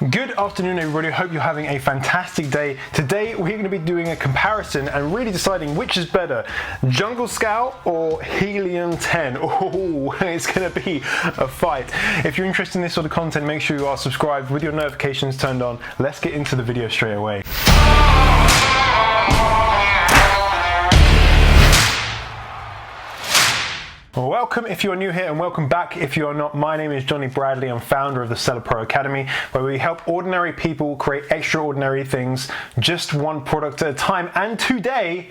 Good afternoon, everybody. Hope you're having a fantastic day. Today we're going to be doing a comparison and really deciding which is better, JungleScout or Helium 10. Oh, it's going to be a fight. If you're interested in this sort of content, make sure you are subscribed with your notifications turned on. Let's get into the video straight away. Welcome if you are new here, and welcome back if you are not. My name is Jonny Bradley. I'm founder of the Seller Pro Academy, where we help ordinary people create extraordinary things, just one product at a time. And today,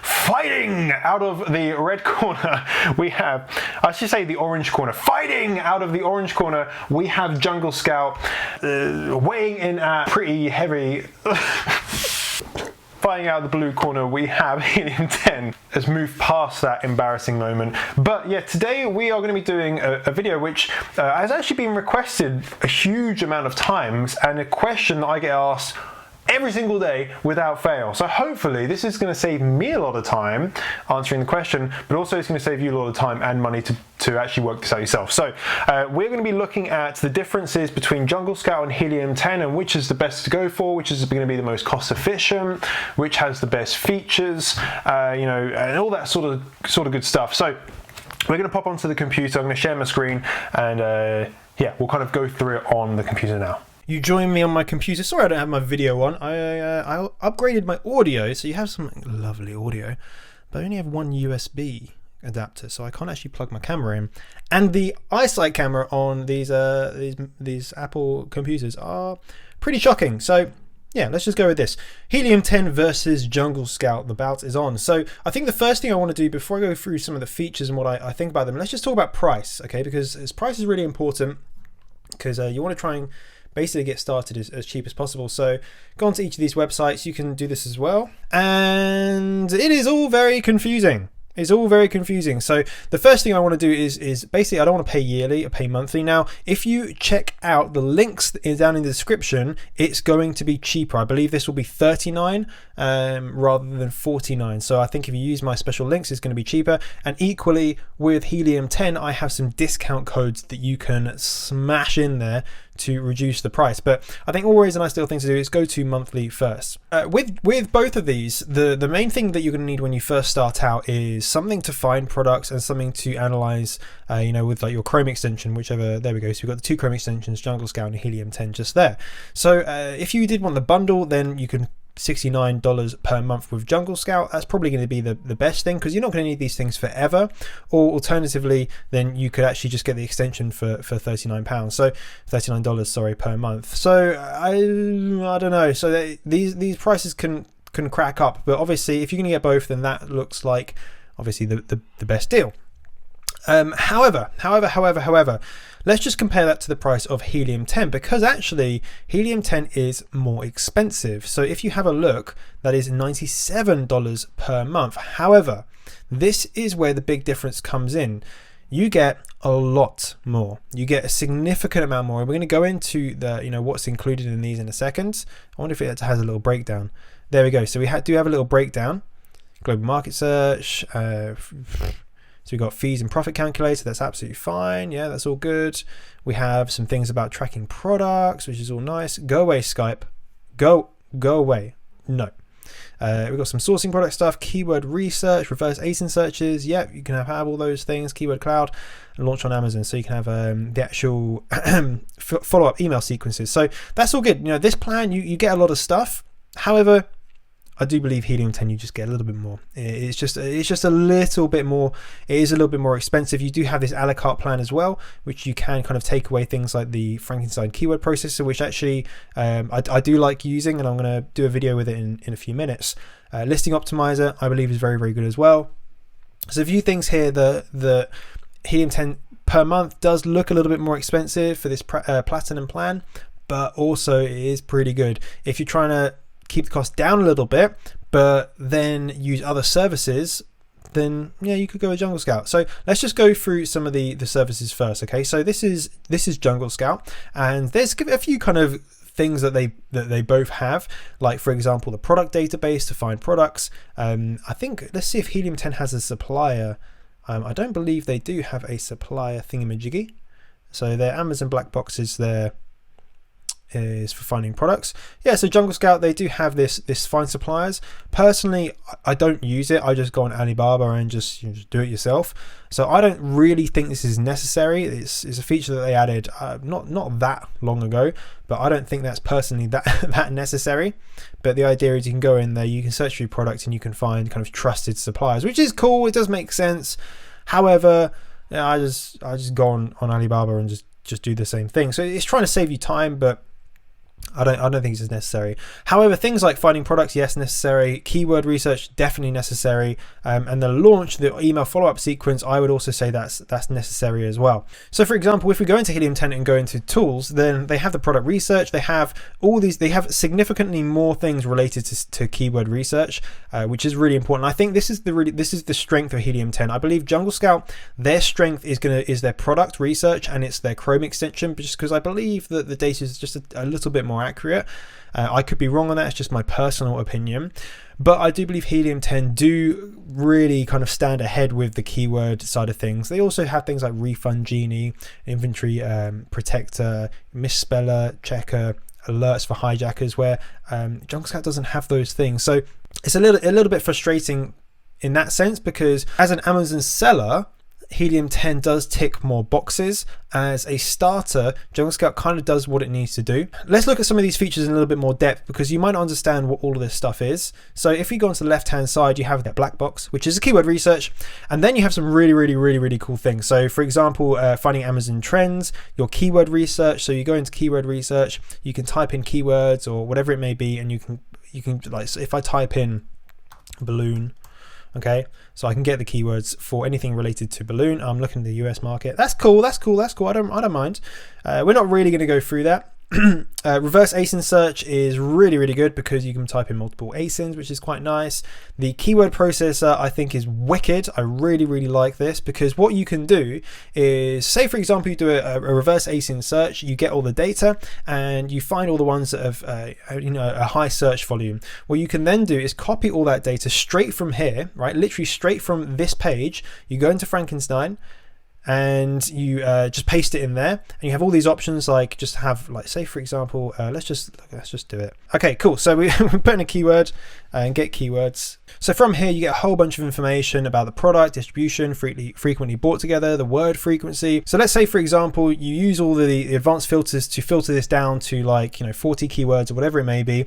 fighting out of the red corner, we have, I should say the orange corner, fighting out of the orange corner, we have JungleScout, weighing in at pretty heavy. Fighting out of the blue corner, we have Helium 10. Has moved past that embarrassing moment. But yeah, today we are going to be doing a video which has actually been requested a huge amount of times, and a question that I get asked every single day without fail. So hopefully this is going to save me a lot of time answering the question, but also it's going to save you a lot of time and money to actually work this out yourself. So we're going to be looking at the differences between JungleScout and Helium 10, and which is the best to go for, which is going to be the most cost efficient, which has the best features, you know, and all that sort of good stuff. So we're going to pop onto the computer. I'm going to share my screen, and yeah, we'll kind of go through it on the computer now. You join me on my computer. Sorry I don't have my video on. I upgraded my audio, so you have some lovely audio, but I only have one USB adapter, so I can't actually plug my camera in. And the eyesight camera on these Apple computers are pretty shocking. So yeah, let's just go with this. Helium 10 versus JungleScout. The bout is on. So I think the first thing I want to do before I go through some of the features and what I think about them, let's just talk about price, okay? Because price is really important, because you want to try and basically get started as cheap as possible. So go onto each of these websites. You can do this as well, and it is all very confusing. It's all very confusing. So the first thing I want to do is basically, I don't want to pay yearly, I pay monthly. Now, if you check out the links down in the description, it's going to be cheaper. I believe this will be $39 rather than $49. So I think if you use my special links, it's going to be cheaper. And equally with Helium 10, I have some discount codes that you can smash in there to reduce the price. But I think always a nice little thing to do is go to monthly first. With both of these, the main thing that you're going to need when you first start out is something to find products and something to analyze, you know, with like your Chrome extension, whichever. There we go. So we've got the two Chrome extensions, JungleScout and Helium 10, just there. So if you did want the bundle, then you can $69 per month with JungleScout. That's probably going to be the best thing, because you're not going to need these things forever. Or alternatively, then you could actually just get the extension for £39. So $39, sorry, per month. So I don't know. So these prices can crack up, but obviously if you're going to get both, then that looks like obviously the best deal. However, let's just compare that to the price of Helium 10, because actually Helium 10 is more expensive. So if you have a look, that is $97 per month. However, this is where the big difference comes in. You get a lot more. You get a significant amount more. We're going to go into the, you know, what's included in these in a second. I wonder if it has a little breakdown. There we go. So we do have a little breakdown. Global market search. So we've got fees and profit calculator. That's absolutely fine. Yeah, that's all good. We have some things about tracking products, which is all nice. Go away, Skype. Go away. No. We've got some sourcing product stuff, keyword research, reverse ASIN searches. Yeah, you can have all those things. Keyword cloud, and launch on Amazon. So you can have the actual follow-up email sequences. So that's all good. You know, this plan, you get a lot of stuff. However, I do believe Helium 10 you just get a little bit more. It's just a little bit more. It is a little bit more expensive. You do have this a la carte plan as well, which you can kind of take away things like the Frankenstein keyword processor, which actually I do like using, and I'm going to do a video with it in a few minutes. Listing optimizer I believe is very, very good as well. So a few things here. The Helium 10 per month does look a little bit more expensive for this platinum plan, but also it is pretty good if you're trying to keep the cost down a little bit, but then use other services. Then yeah, you could go with JungleScout. So let's just go through some of the services first. Okay, so this is JungleScout, and there's a few kind of things that they both have, like for example the product database to find products. I think, let's see if Helium 10 has a supplier. I don't believe they do have a supplier thingamajiggy. So their Amazon black boxes, their is for finding products. Yeah, so JungleScout, they do have this find suppliers. Personally, I don't use it. I just go on Alibaba and just do it yourself. So I don't really think this is necessary. It's a feature that they added not that long ago, but I don't think that's personally that necessary. But the idea is you can go in there, you can search for your product, and you can find kind of trusted suppliers, which is cool. It does make sense. However, yeah, I just go on Alibaba and just do the same thing. So it's trying to save you time, but I don't think it's necessary. However, things like finding products, yes, necessary. Keyword research, definitely necessary. And the launch, the email follow-up sequence, I would also say that's necessary as well. So for example, if we go into Helium 10 and go into tools, then they have the product research. They have all these. They have significantly more things related to keyword research, which is really important. I think this is the strength of Helium 10. I believe JungleScout, their strength is their product research and it's their Chrome extension, just because I believe that the data is just a little bit more accurate. I could be wrong on that. It's just my personal opinion, but I do believe Helium 10 do really kind of stand ahead with the keyword side of things. They also have things like Refund Genie, Inventory Protector, Misspeller Checker, alerts for hijackers, where JungleScout doesn't have those things. So it's a little bit frustrating in that sense, because as an Amazon seller, Helium 10 does tick more boxes. As a starter, JungleScout kind of does what it needs to do. Let's look at some of these features in a little bit more depth, because you might not understand what all of this stuff is. So if you go onto the left hand side, you have that black box, which is a keyword research, and then you have some really cool things. So for example, finding Amazon trends, your keyword research. So you go into keyword research, you can type in keywords or whatever it may be, and you can like, so if I type in balloon, okay, so I can get the keywords for anything related to balloon. I'm looking at the US market. That's cool. I don't mind. We're not really going to go through that. Reverse ASIN search is really good, because you can type in multiple ASINs, which is quite nice. The keyword processor I think is wicked. I really like this, because what you can do is, say for example you do a reverse ASIN search, you get all the data and you find all the ones that have a high search volume. What you can then do is copy all that data straight from here, right, literally straight from this page. You go into Frankenstein and you just paste it in there, and you have all these options, like just have, like, say for example, let's just do it. Okay, cool. So we put in a keyword and get keywords. So from here you get a whole bunch of information about the product, distribution, frequently bought together, the word frequency. So let's say for example you use all the advanced filters to filter this down to, like, 40 keywords or whatever it may be,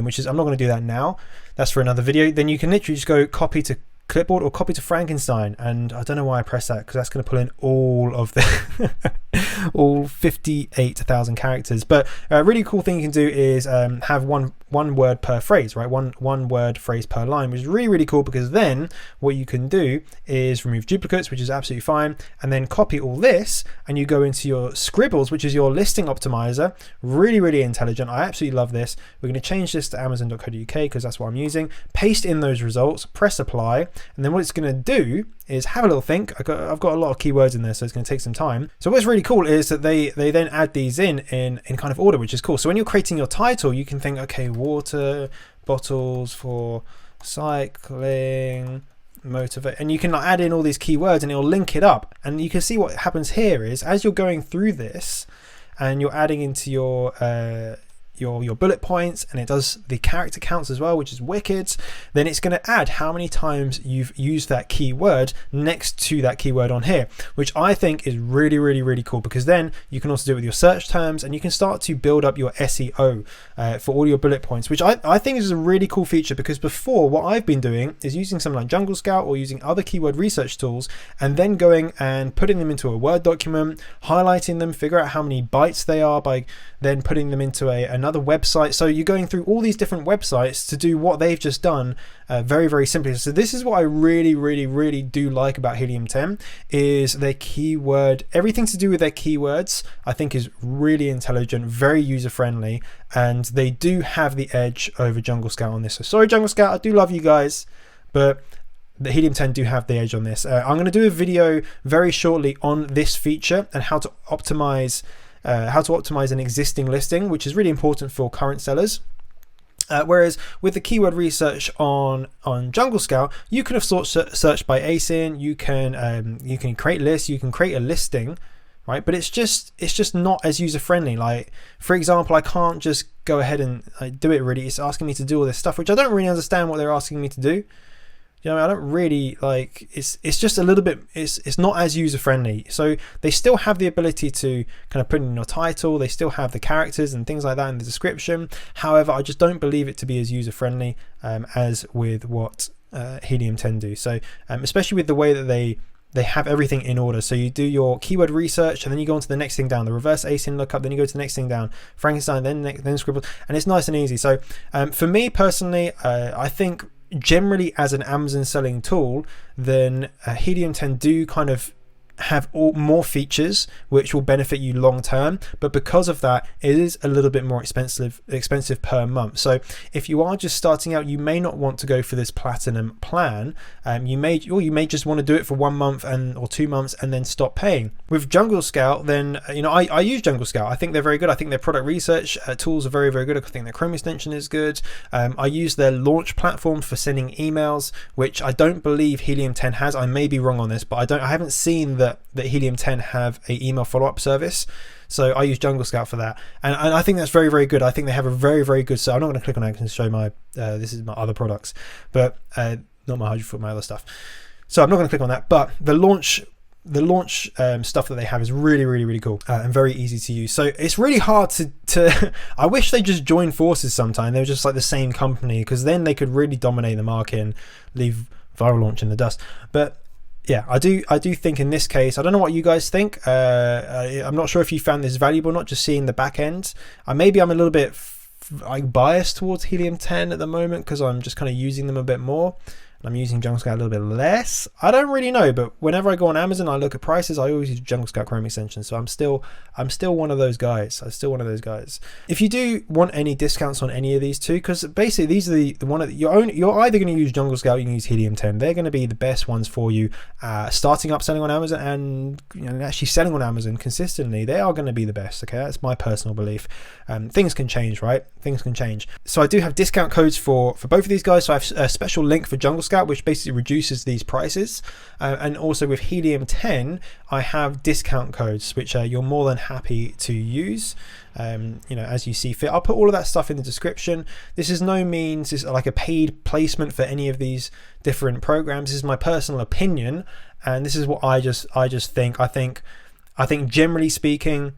which is, I'm not going to do that now, that's for another video. Then you can literally just go copy to clipboard or copy to Frankenstein, and I don't know why I press that, because that's going to pull in all of the all 58,000 characters. But a really cool thing you can do is have one word per phrase, right? One word phrase per line, which is really cool, because then what you can do is remove duplicates, which is absolutely fine, and then copy all this and you go into your scribbles, which is your listing optimizer. Really intelligent. I absolutely love this. We're going to change this to amazon.co.uk because that's what I'm using. Paste in those results, press apply, and then what it's going to do is have a little think. I've got a lot of keywords in there, so it's going to take some time. So what's really cool is that they then add these in kind of order, which is cool. So when you're creating your title, you can think, okay, water bottles for cycling, motivate, and you can add in all these keywords and it'll link it up. And you can see what happens here is, as you're going through this and you're adding into your bullet points, and it does the character counts as well, which is wicked, then it's going to add how many times you've used that keyword next to that keyword on here, which I think is really cool, because then you can also do it with your search terms, and you can start to build up your SEO for all your bullet points, which I think is a really cool feature. Because before, what I've been doing is using something like JungleScout or using other keyword research tools, and then going and putting them into a Word document, highlighting them, figure out how many bytes they are by then putting them into another website. So you're going through all these different websites to do what they've just done very simply. So this is what I really do like about Helium 10, is their keyword, everything to do with their keywords I think is really intelligent, very user friendly, and they do have the edge over JungleScout on this. So sorry JungleScout, I do love you guys, but the Helium 10 do have the edge on this. I'm going to do a video very shortly on this feature and how to optimize an existing listing, which is really important for current sellers. Whereas with the keyword research on JungleScout, you can have searched by ASIN, you can create lists, you can create a listing, right? But it's just not as user friendly. Like, for example, I can't just go ahead and do it really. It's asking me to do all this stuff, which I don't really understand what they're asking me to do. You know, I don't really like. It's just a little bit. It's not as user friendly. So they still have the ability to kind of put in your title. They still have the characters and things like that in the description. However, I just don't believe it to be as user friendly as with what Helium 10 do. So especially with the way that they have everything in order. So you do your keyword research, and then you go on to the next thing down, the reverse async lookup, then you go to the next thing down, Frankenstein, then Scribble, and it's nice and easy. So for me personally, I think generally as an Amazon selling tool, then Helium 10 do kind of have more features which will benefit you long term, but because of that, it is a little bit more expensive per month. So if you are just starting out, you may not want to go for this platinum plan. You may just want to do it for 1 month or 2 months and then stop paying. With JungleScout, then I use JungleScout. I think they're very good. I think their product research tools are very, very good. I think their Chrome extension is good. I use their launch platform for sending emails, which I don't believe Helium 10 has. I may be wrong on this, but I haven't seen that Helium 10 have a email follow-up service. So I use JungleScout for that, and I think that's very, very good. I think they have a very, very good. So I'm not going to click on it to show my this is my other products, but not my 100-foot, my other stuff. So I'm not going to click on that. But the launch stuff that they have is really, really, really cool and very easy to use. So it's really hard to I wish they just joined forces sometime. They were just like the same company, because then they could really dominate the market and leave Viral Launch in the dust. But yeah, I do think in this case, I don't know what you guys think. I'm not sure if you found this valuable or not, just seeing the back end. Maybe I'm a little bit biased towards Helium 10 at the moment because I'm just kind of using them a bit more. I'm using JungleScout a little bit less. I don't really know, but whenever I go on Amazon, I look at prices. I always use JungleScout Chrome extension, so I'm still one of those guys. If you do want any discounts on any of these two, because basically these are the one of you're either going to use JungleScout, you can use Helium 10. They're going to be the best ones for you. Starting up selling on Amazon and actually selling on Amazon consistently, they are going to be the best. Okay, that's my personal belief. Things can change, right? Things can change. So I do have discount codes for both of these guys. So I have a special link for JungleScout, which basically reduces these prices, and also with Helium 10 I have discount codes which you're more than happy to use as you see fit. I'll put all of that stuff in the description. This is no means is like a paid placement for any of these different programs. This is my personal opinion, and this is what I just think. I think generally speaking,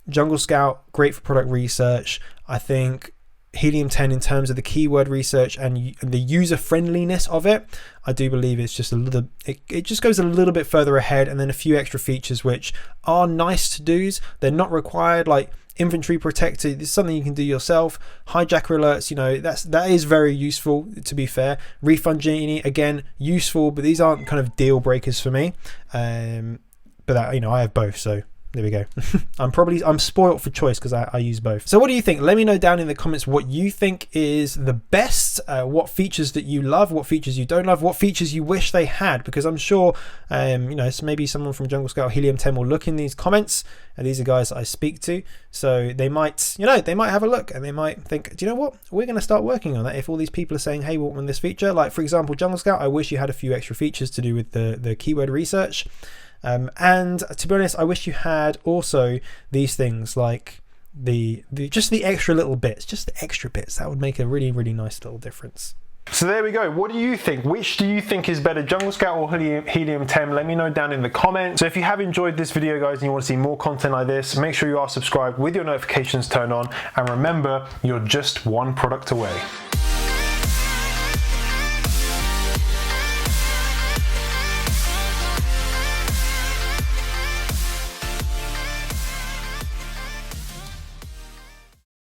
JungleScout great for product research. I think Helium 10 in terms of the keyword research and the user friendliness of it, I do believe it's just it just goes a little bit further ahead, and then a few extra features which are nice to do's. They're not required, like inventory protector. This is something you can do yourself. Hijacker alerts, that is very useful, to be fair. Refund Genie, again, useful, but these aren't kind of deal breakers for me. But that, I have both, so there we go. I'm spoiled for choice because I use both. So what do you think? Let me know down in the comments what you think is the best, what features that you love, what features you don't love, what features you wish they had, because I'm sure maybe someone from JungleScout Helium 10 will look in these comments, and these are guys that I speak to, so they might have a look and they might think, do you know what, we're going to start working on that. If all these people are saying, hey, we want this feature, like for example JungleScout, I wish you had a few extra features to do with the keyword research. And to be honest, I wish you had also these things like the extra little bits, just the extra bits. That would make a really, really nice little difference. So there we go. What do you think? Which do you think is better, JungleScout or Helium 10? Let me know down in the comments. So if you have enjoyed this video, guys, and you want to see more content like this, make sure you are subscribed with your notifications turned on. And remember, you're just one product away.